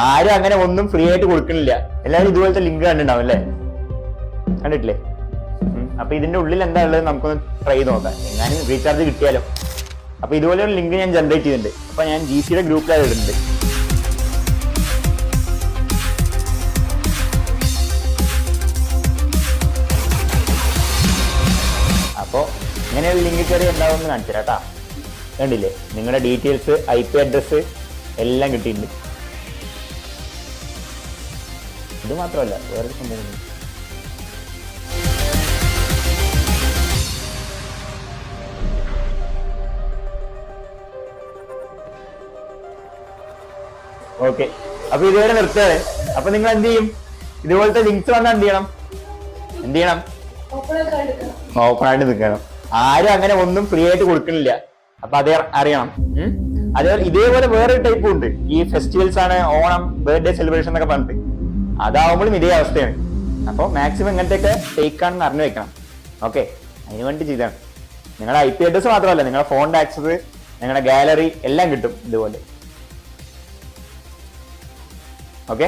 ആരും അങ്ങനെ ഒന്നും ഫ്രീ ആയിട്ട് കൊടുക്കണില്ല. എല്ലാവരും ഇതുപോലത്തെ ലിങ്ക് കണ്ടിട്ടുണ്ടാവും അല്ലേ? കണ്ടിട്ടില്ലേ? അപ്പൊ ഇതിന്റെ ഉള്ളിൽ എന്താ ഉള്ളത് നമുക്കൊന്ന് ട്രൈ ചെയ്ത് നോക്കാം. എങ്ങാനും റീചാർജ് കിട്ടിയാലോ. അപ്പൊ ഇതുപോലെ ഒരു ലിങ്ക് ഞാൻ ജനറേറ്റ് ചെയ്തിട്ടുണ്ട്. അപ്പൊ ഞാൻ GCയുടെ ഗ്രൂപ്പിലാണ് ഇടുന്നുണ്ട്. അപ്പോ ഇങ്ങനെ ഒരു ലിങ്ക് കയറി ഉണ്ടാവുമെന്ന് കാണിച്ചു തരാം കേട്ടാ. കണ്ടില്ലേ? നിങ്ങളുടെ ഡീറ്റെയിൽസ്, IP അഡ്രസ് എല്ലാം കിട്ടിയിട്ടുണ്ട്. ഇത് മാത്രമല്ല, വേറൊരു സംഭവം. ഓക്കെ, അപ്പൊ ഇതുവരെ നിർത്തുകയാണ്. അപ്പൊ നിങ്ങൾ എന്ത് ചെയ്യും? ഇതുപോലത്തെ ലിങ്ക്സ് വന്നാൽ എന്ത് ചെയ്യണം? ഓപ്പൺ ആയിട്ട് നിൽക്കണം. ആരും അങ്ങനെ ഒന്നും ഫ്രീ ആയിട്ട് കൊടുക്കണില്ല. അപ്പൊ അത് അറിയണം. അതേപോലെ ഇതേപോലെ വേറൊരു ടൈപ്പും ഉണ്ട്. ഈ ഫെസ്റ്റിവൽസ് ആണ്, ഓണം, ബർത്ത്ഡേ സെലിബ്രേഷൻ എന്നൊക്കെ പറഞ്ഞിട്ട്. അതാവുമ്പോഴും ഇതേ അവസ്ഥയാണ്. അപ്പോൾ മാക്സിമം ഇങ്ങനത്തെയൊക്കെ ഫേക്ക് ആണെന്ന് അറിഞ്ഞു വെക്കണം. ഓക്കെ, അതിന് വേണ്ടി ചെയ്താണ്. നിങ്ങളുടെ IP അഡ്രസ് മാത്രമല്ല, നിങ്ങളുടെ ഫോണിന്റെ ആക്സസ്, നിങ്ങളുടെ ഗാലറി എല്ലാം കിട്ടും ഇതുപോലെ. ഓക്കെ.